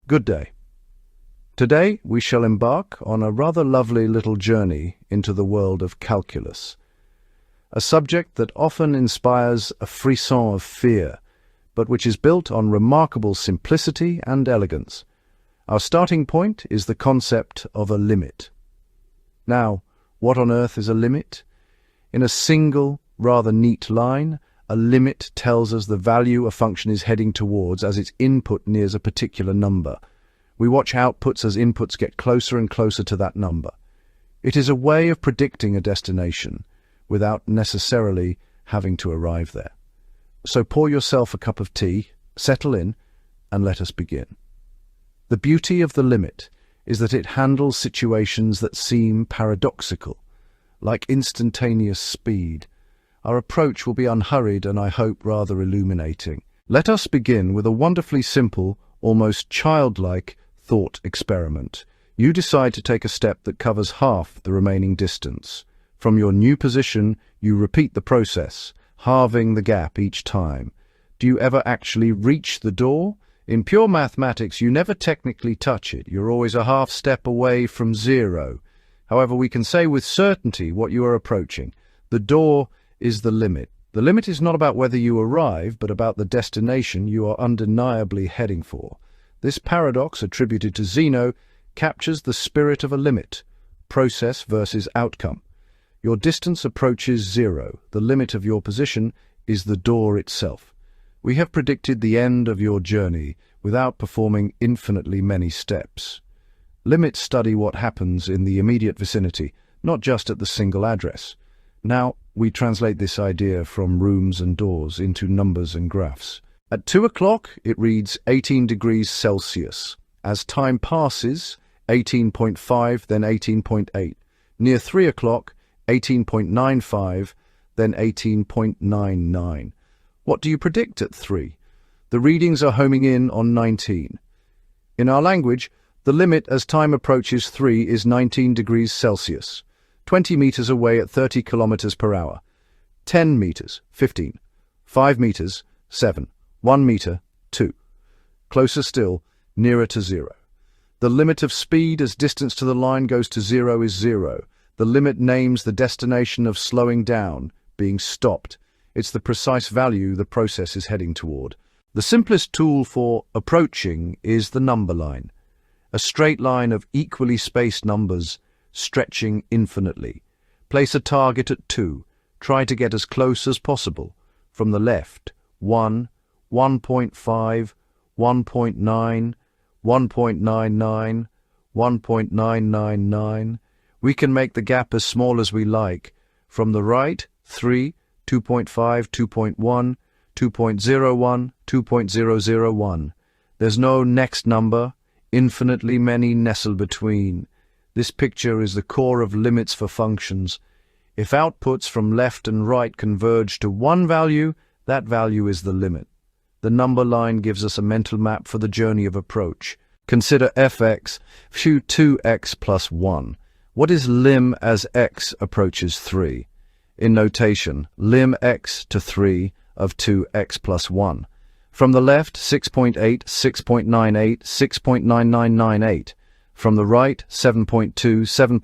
Good day. Today we shall embark on a rather lovely little journey into the world of calculus, a subject that often inspires a frisson of fear, but which is built on remarkable simplicity and elegance. Our starting point is the concept of a limit. Now, what on earth is a limit? In a single, rather neat line, a limit tells us the value a function is heading towards as its input nears a particular number. We watch outputs as inputs get closer and closer to that number. It is a way of predicting a destination without necessarily having to arrive there. So pour yourself a cup of tea, settle in, and let us begin. The beauty of the limit is that it handles situations that seem paradoxical, like instantaneous speed. Our approach will be unhurried and, I hope, rather illuminating. Let us begin with a wonderfully simple, almost childlike thought experiment. You decide to take a step that covers half the remaining distance. From your new position, you repeat the process, halving the gap each time. Do you ever actually reach the door? In pure mathematics, you never technically touch it. You're always a half step away from zero. However, we can say with certainty what you are approaching. The door is the limit. The limit is not about whether you arrive, but about the destination you are undeniably heading for. This paradox, attributed to Zeno, captures the spirit of a limit, process versus outcome. Your distance approaches zero. The limit of your position is the door itself. We have predicted the end of your journey without performing infinitely many steps. Limits study what happens in the immediate vicinity, not just at the single address. Now, we translate this idea from rooms and doors into numbers and graphs. At 2 o'clock, it reads 18 degrees Celsius. As time passes, 18.5, then 18.8. Near 3 o'clock, 18.95, then 18.99. What do you predict at 3? The readings are homing in on 19. In our language, the limit as time approaches 3 is 19 degrees Celsius, 20 meters away at 30 kilometers per hour. 10 meters, 15. 5 meters, 7. 1 meter, 2. Closer still, nearer to 0. The limit of speed as distance to the line goes to 0 is 0. The limit names the destination of slowing down, being stopped. It's the precise value the process is heading toward. The simplest tool for approaching is the number line, a straight line of equally spaced numbers stretching infinitely. Place a target at 2. Try to get as close as possible. From the left, 1, 1.5, 1.9, 1.99, 1.999. We can make the gap as small as we like. From the right, 3, 2.5, 2.1, 2.01, 2.001. There's no next number, infinitely many nestle between. This picture is the core of limits for functions. If outputs from left and right converge to one value, that value is the limit. The number line gives us a mental map for the journey of approach. Consider fx, 2x plus 1. What is lim as x approaches 3? In notation, lim x to 3 of 2x plus 1. From the left, 6.8, 6.98, 6.9998. From the right, 7.2, 7.02,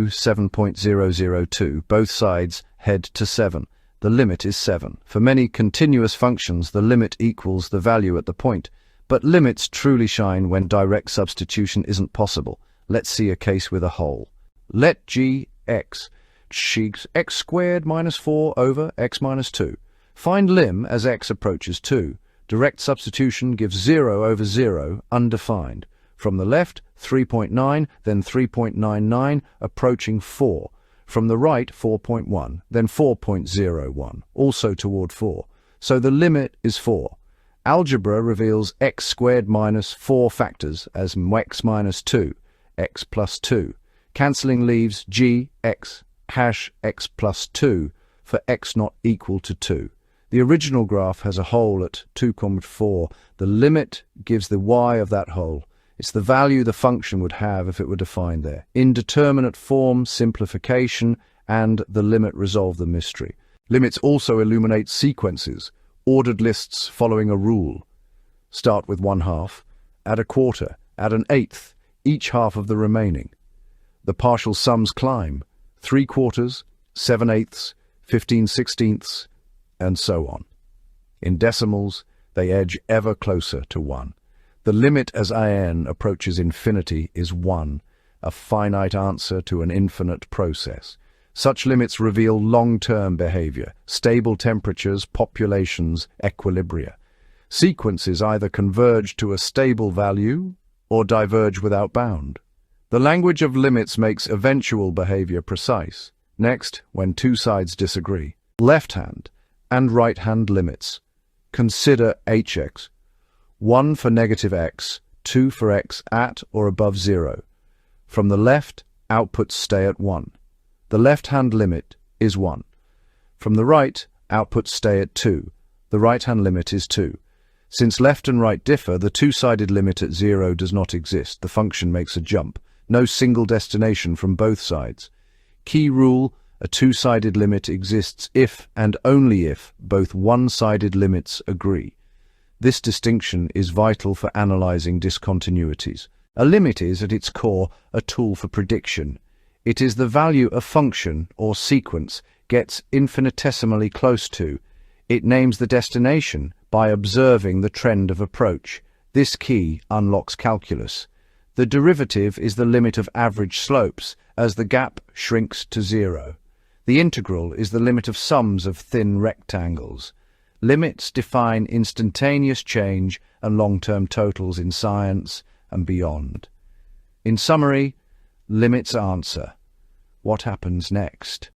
7.002. Both sides head to 7. The limit is 7. For many continuous functions, the limit equals the value at the point. But limits truly shine when direct substitution isn't possible. Let's see a case with a hole. Let g x x squared minus 4 over x minus 2. Find lim as x approaches 2. Direct substitution gives 0 over 0, undefined. From the left, 3.9, then 3.99, approaching 4. From the right, 4.1, then 4.01, also toward 4. So the limit is 4. Algebra reveals x squared minus 4 factors as x minus 2, x plus 2. Cancelling leaves g, x, hash x plus 2 for x not equal to 2. The original graph has a hole at 2.4. The limit gives the y of that hole. It's the value the function would have if it were defined there. Indeterminate form, simplification, and the limit resolve the mystery. Limits also illuminate sequences, ordered lists following a rule. Start with 1/2, add a quarter, add an eighth, each half of the remaining. The partial sums climb, 3/4, 7/8, 15/16, and so on. In decimals, they edge ever closer to 1. The limit as n approaches infinity is 1, a finite answer to an infinite process. Such limits reveal long-term behavior, stable temperatures, populations, equilibria. Sequences either converge to a stable value or diverge without bound. The language of limits makes eventual behavior precise. Next, when two sides disagree. Left-hand and right-hand limits. Consider hx. 1 for negative x, 2 for x at or above 0. From the left, outputs stay at 1. The left-hand limit is 1. From the right, outputs stay at 2. The right-hand limit is 2. Since left and right differ, the two-sided limit at 0 does not exist. The function makes a jump. No single destination from both sides. Key rule: a two-sided limit exists if and only if both one-sided limits agree. This distinction is vital for analyzing discontinuities. A limit is, at its core, a tool for prediction. It is the value a function or sequence gets infinitesimally close to. It names the destination by observing the trend of approach. This key unlocks calculus. The derivative is the limit of average slopes as the gap shrinks to 0. The integral is the limit of sums of thin rectangles. Limits define instantaneous change and long-term totals in science and beyond. In summary, limits answer. What happens next?